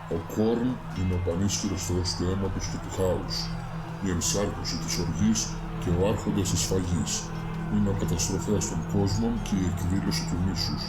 Ο Κόρν είναι ο πανίσχυρος θεός του αίματος και του χάους, η ενσάρκωση της οργής και ο άρχοντας της σφαγής. Είναι ο καταστροφέας των κόσμων και η εκδήλωση του μίσους.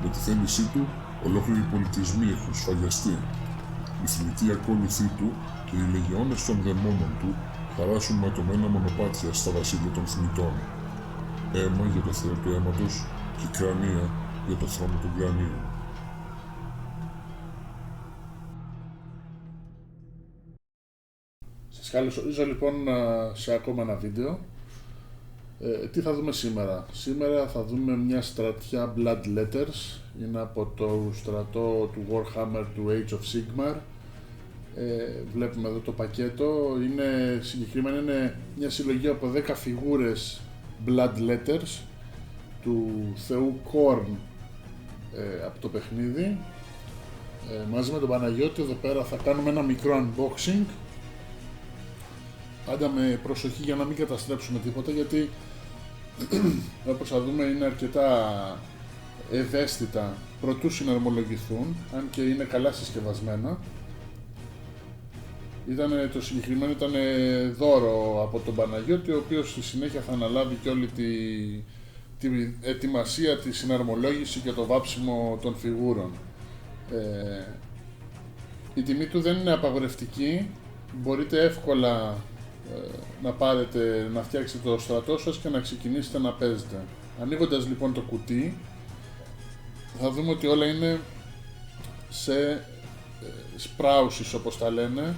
Με τη θέλησή του, ολόκληροι πολιτισμοί έχουν σφαγιαστεί. Οι θνητοί ακόλουθοί του και οι λεγεώνες των δαιμόνων του χαράσουν ματωμένα μονοπάτια στα βασίλεια των θνητών. Αίμα για το Θεό του αίματος και κρανία για το θρόνο του κρανίου. Σας καλωσορίζω λοιπόν σε ακόμα ένα βίντεο. Τι θα δούμε σήμερα? Σήμερα θα δούμε μια στρατιά Blood Letters. Είναι από το στρατό του Warhammer του Age of Sigmar. Βλέπουμε εδώ το πακέτο. Συγκεκριμένα είναι μια συλλογή από 10 φιγούρες Blood Letters του θεού Korn από το παιχνίδι. Μαζί με τον Παναγιώτη εδώ πέρα θα κάνουμε ένα μικρό unboxing. Πάντα με προσοχή για να μην καταστρέψουμε τίποτα, γιατί όπως θα δούμε είναι αρκετά ευαίσθητα προτού συναρμολογηθούν, αν και είναι καλά συσκευασμένα. Το συγκεκριμένο ήταν δώρο από τον Παναγιώτη, ο οποίος στη συνέχεια θα αναλάβει και όλη τη ετοιμασία, τη συναρμολόγηση και το βάψιμο των φιγούρων. Η τιμή του δεν είναι απαγορευτική, μπορείτε εύκολα να φτιάξετε το στρατό σας και να ξεκινήσετε να παίζετε. Ανοίγοντας λοιπόν το κουτί, θα δούμε ότι όλα είναι σε σπράουσεις, όπως τα λένε.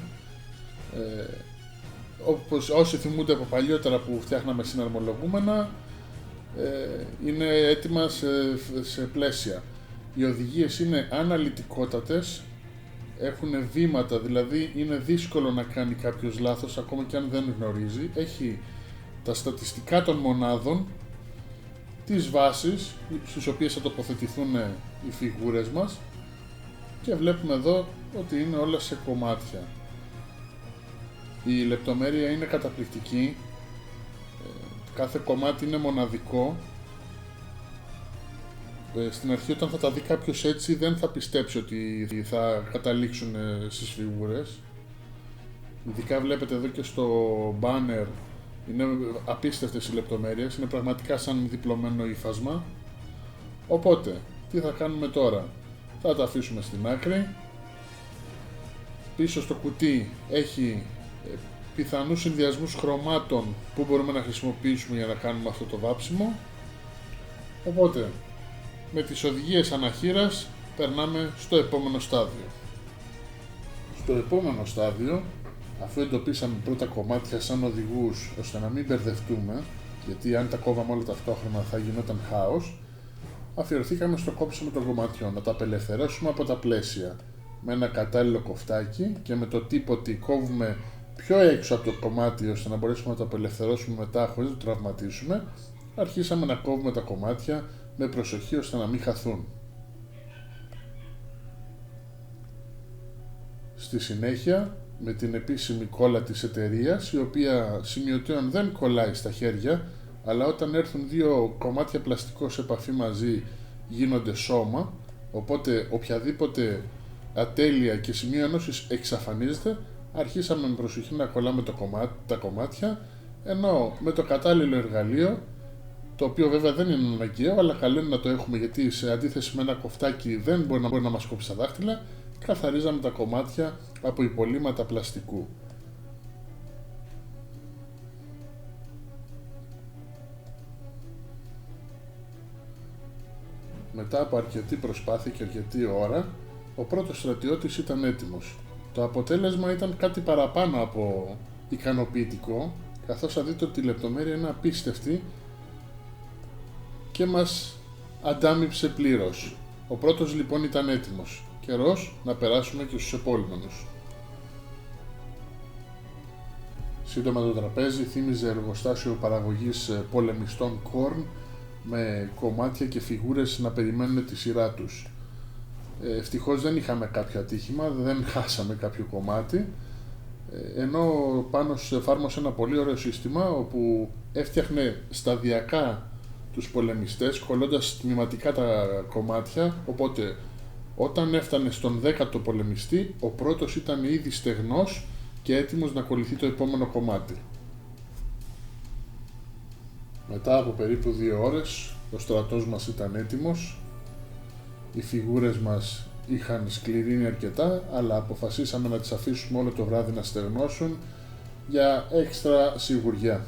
Όσοι θυμούνται από παλιότερα που φτιάχναμε συναρμολογούμενα, είναι έτοιμα σε πλαίσια. Οι οδηγίες είναι αναλυτικότατες, έχουν βήματα, δηλαδή είναι δύσκολο να κάνει κάποιος λάθος ακόμα και αν δεν γνωρίζει. Έχει τα στατιστικά των μονάδων, τις βάσεις στις οποίες θα τοποθετηθούν οι φιγούρες μας, και βλέπουμε εδώ ότι είναι όλα σε κομμάτια. Η λεπτομέρεια είναι καταπληκτική, κάθε κομμάτι είναι μοναδικό. Στην αρχή, όταν θα τα δει κάποιος έτσι, δεν θα πιστέψει ότι θα καταλήξουν στις φιγούρες. Ειδικά βλέπετε εδώ και στο banner, είναι απίστευτες οι λεπτομέρειες, είναι πραγματικά σαν διπλωμένο ύφασμα. Οπότε, τι θα κάνουμε τώρα? Θα τα αφήσουμε στην άκρη. Πίσω στο κουτί έχει πιθανούς συνδυασμούς χρωμάτων που μπορούμε να χρησιμοποιήσουμε για να κάνουμε αυτό το βάψιμο. Οπότε, με τις οδηγίες αναχείρας περνάμε στο επόμενο στάδιο. Στο επόμενο στάδιο, αφού εντοπίσαμε πρώτα κομμάτια σαν οδηγούς ώστε να μην μπερδευτούμε, γιατί αν τα κόβαμε όλα ταυτόχρονα θα γινόταν χάος, αφιερωθήκαμε στο κόψιμο των κομματιών, να τα απελευθερώσουμε από τα πλαίσια με ένα κατάλληλο κοφτάκι, και με το τίποτι κόβουμε πιο έξω από το κομμάτι ώστε να μπορέσουμε να τα απελευθερώσουμε μετά χωρίς να το τραυματίσουμε. Αρχίσαμε να κόβουμε τα κομμάτια με προσοχή ώστε να μην χαθούν. Στη συνέχεια, με την επίσημη κόλλα της εταιρείας, η οποία σημειωτέων δεν κολλάει στα χέρια, αλλά όταν έρθουν δύο κομμάτια πλαστικό σε επαφή μαζί γίνονται σώμα, οπότε οποιαδήποτε ατέλεια και σημείο ένωσης εξαφανίζεται. Αρχίσαμε με προσοχή να κολλάμε τα κομμάτια, ενώ με το κατάλληλο εργαλείο, το οποίο βέβαια δεν είναι αναγκαίο, αλλά καλό είναι να το έχουμε, γιατί σε αντίθεση με ένα κοφτάκι δεν μπορεί να μας κόψει τα δάχτυλα, καθαρίζαμε τα κομμάτια από υπολείμματα πλαστικού. Μετά από αρκετή προσπάθεια και αρκετή ώρα, ο πρώτος στρατιώτης ήταν έτοιμος. Το αποτέλεσμα ήταν κάτι παραπάνω από ικανοποιητικό, καθώς θα δείτε ότι η λεπτομέρεια είναι απίστευτη και μας αντάμυψε πλήρως. Ο πρώτος λοιπόν ήταν έτοιμος. Καιρός να περάσουμε και στους επόμενους. Σύντομα το τραπέζι θύμιζε εργοστάσιο παραγωγής πολεμιστών Korn, με κομμάτια και φιγούρες να περιμένουν τη σειρά τους. Ευτυχώς δεν είχαμε κάποιο ατύχημα, δεν χάσαμε κάποιο κομμάτι, ενώ πάνω εφάρμοσε ένα πολύ ωραίο σύστημα όπου έφτιαχνε σταδιακά τους πολεμιστές, κολλώντας τμηματικά τα κομμάτια, οπότε Όταν έφτανε στον 10ο πολεμιστή, ο πρώτος ήταν ήδη στεγνός και έτοιμος να ακολουθεί το επόμενο κομμάτι. Μετά από περίπου 2 ώρες, ο στρατός μας ήταν έτοιμος. Οι φιγούρες μας είχαν σκληρύνει αρκετά, αλλά αποφασίσαμε να τις αφήσουμε όλο το βράδυ να στεγνώσουν για έξτρα σιγουριά.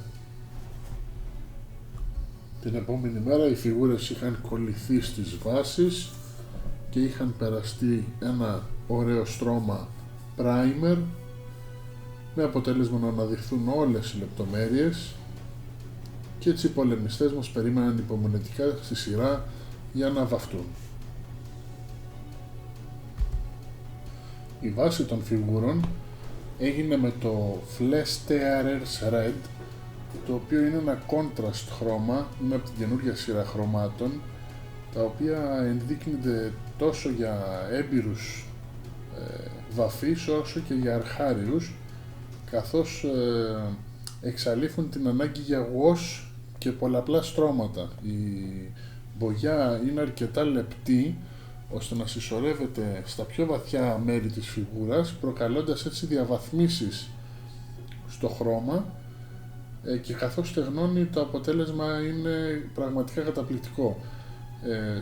Την επόμενη μέρα οι φιγούρες είχαν κολληθεί στις βάσεις και είχαν περαστεί ένα ωραίο στρώμα primer, με αποτέλεσμα να αναδειχθούν όλες οι λεπτομέρειες, και έτσι οι πολεμιστές μας περίμεναν υπομονετικά στη σειρά για να βαφτούν. Η βάση των φιγούρων έγινε με το Flesh Tearers Red, το οποίο είναι ένα contrast χρώμα, είναι από την καινούργια σειρά χρωμάτων, τα οποία ενδείκνυνται τόσο για έμπειρους βαφείς όσο και για αρχάριους, καθώς εξαλείφουν την ανάγκη για wash και πολλαπλά στρώματα. Η μπογιά είναι αρκετά λεπτή ώστε να συσσωρεύεται στα πιο βαθιά μέρη της φιγούρας, προκαλώντας έτσι διαβαθμίσεις στο χρώμα, και καθώς στεγνώνει το αποτέλεσμα είναι πραγματικά καταπληκτικό.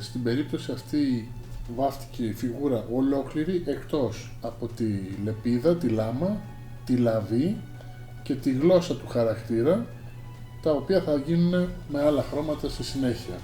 Στην περίπτωση αυτή βάφτηκε η φιγούρα ολόκληρη εκτός από τη λεπίδα, τη λάμα, τη λαβή και τη γλώσσα του χαρακτήρα, τα οποία θα γίνουν με άλλα χρώματα στη συνέχεια.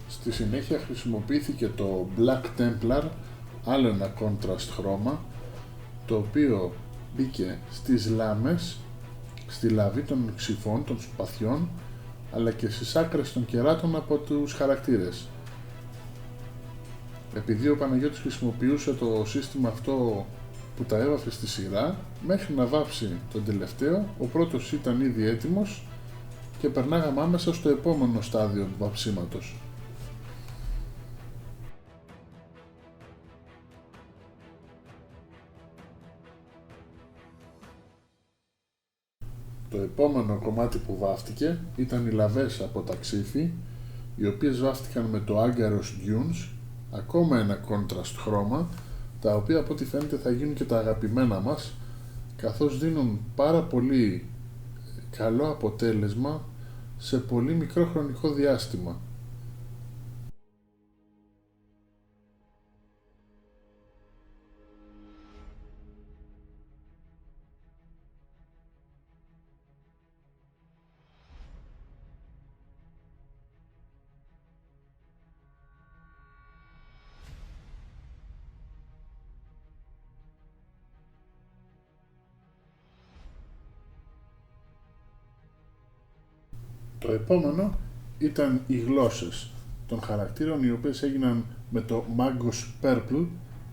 Στη συνέχεια χρησιμοποιήθηκε το Black Templar, άλλο ένα contrast χρώμα, το οποίο μπήκε στις λάμες, στη λαβή των ξυφών, των σπαθιών, αλλά και στις άκρες των κεράτων από τους χαρακτήρες. Επειδή ο Παναγιώτης χρησιμοποιούσε το σύστημα αυτό που τα έβαφε στη σειρά μέχρι να βάψει τον τελευταίο. Ο πρώτος ήταν ήδη έτοιμος και περνάγαμε άμεσα στο επόμενο στάδιο του βαψίματος. Το επόμενο κομμάτι που βάφτηκε ήταν οι λαβές από τα ξύφη, οι οποίες βάφτηκαν με το Agaros Dunes, ακόμα ένα contrast χρώμα, τα οποία από ό,τι φαίνεται θα γίνουν και τα αγαπημένα μας, καθώς δίνουν πάρα πολύ καλό αποτέλεσμα σε πολύ μικρό χρονικό διάστημα. Το επόμενο ήταν οι γλώσσες των χαρακτήρων, οι οποίες έγιναν με το Magus Purple,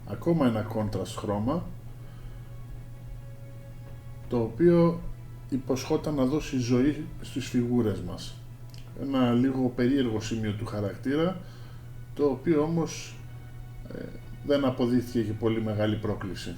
ακόμα ένα contrast χρώμα, το οποίο υποσχόταν να δώσει ζωή στις φιγούρες μας. Ένα λίγο περίεργο σημείο του χαρακτήρα, το οποίο όμως δεν αποδείχθηκε και πολύ μεγάλη πρόκληση.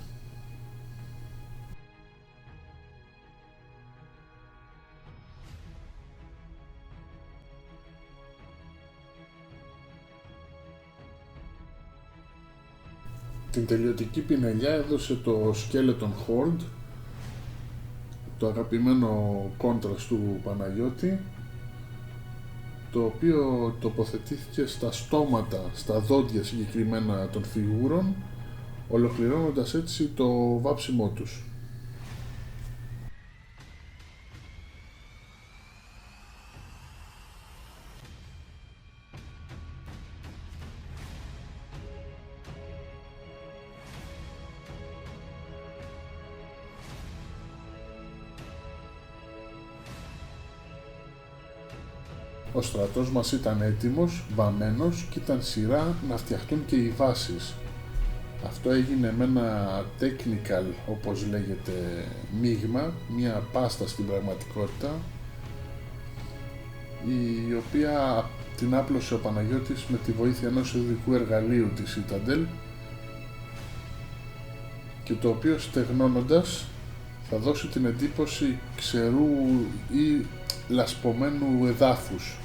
Την τελειωτική πινελιά έδωσε το Skeleton Horde, το αγαπημένο contrast του Παναγιώτη, το οποίο τοποθετήθηκε στα στόματα, στα δόντια συγκεκριμένα των φιγούρων, ολοκληρώνοντας έτσι το βάψιμό τους. Ο στρατός μας ήταν έτοιμος, βαμμένος και ήταν σειρά να φτιαχτούν και οι βάσεις. Αυτό έγινε με ένα technical, όπως λέγεται, μείγμα, μια πάστα στην πραγματικότητα, η οποία την άπλωσε ο Παναγιώτης με τη βοήθεια ενός ειδικού εργαλείου της Citadel, και το οποίο στεγνώνοντας θα δώσει την εντύπωση ξερού ή λασπωμένου εδάφους.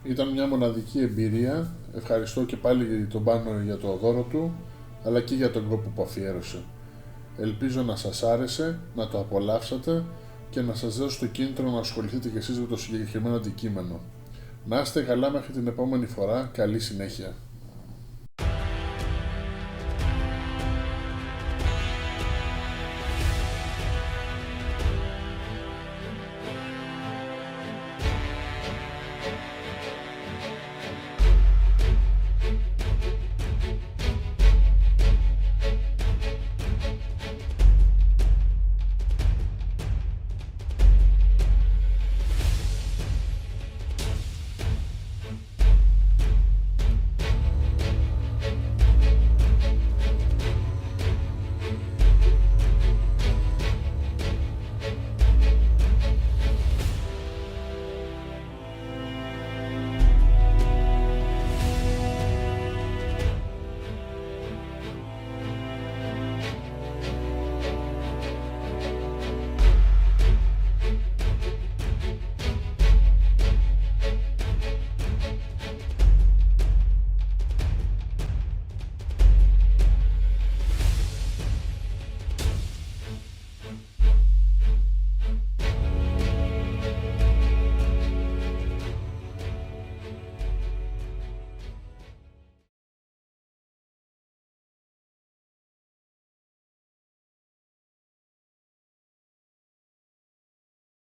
Ήταν μια μοναδική εμπειρία. Ευχαριστώ και πάλι τον Πάνο για το δώρο του, αλλά και για τον κόπο που αφιέρωσε. Ελπίζω να σας άρεσε, να το απολαύσατε και να σας δώσω το κίνητρο να ασχοληθείτε κι εσείς με το συγκεκριμένο αντικείμενο. Να είστε καλά μέχρι την επόμενη φορά, καλή συνέχεια.